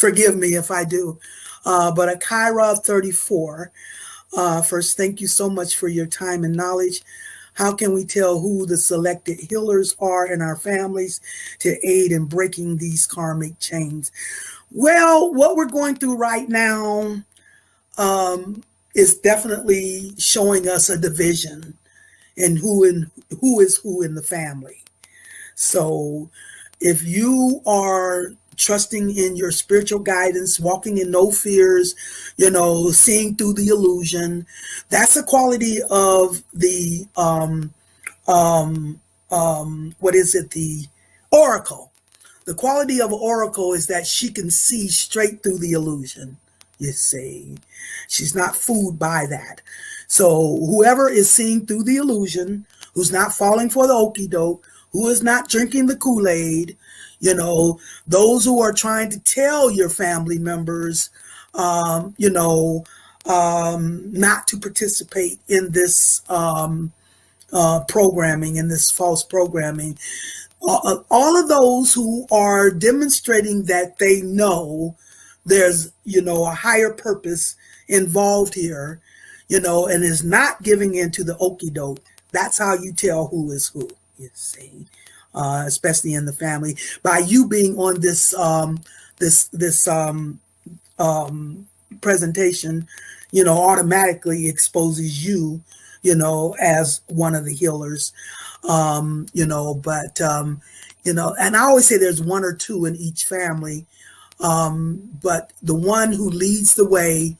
Forgive me if I do. But a Kyra 34. First, thank you so much for your time and knowledge. How can we tell who the selected healers are in our families to aid in breaking these karmic chains? Well, what we're going through right now is definitely showing us a division in who is who in the family. So if you are trusting in your spiritual guidance, walking in no fears, seeing through the illusion, that's a quality of the what is it? The oracle. The quality of oracle is that she can see straight through the illusion. You see, she's not fooled by that. So whoever is seeing through the illusion, who's not falling for the okie doke, who is not drinking the Kool-Aid, those who are trying to tell your family members, not to participate in this programming, in this false programming. All of those who are demonstrating that they know there's, a higher purpose involved here, and is not giving in to the okie doke. That's how you tell who is who, you see, especially in the family. By you being on this presentation, automatically exposes you, as one of the healers, and I always say there's one or two in each family, but the one who leads the way,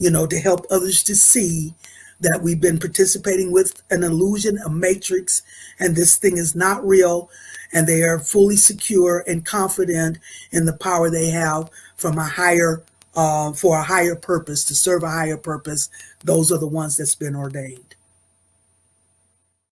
to help others to see that we've been participating with an illusion, a matrix, and this thing is not real, and they are fully secure and confident in the power they have from a higher, for a higher purpose, to serve a higher purpose. Those are the ones that's been ordained.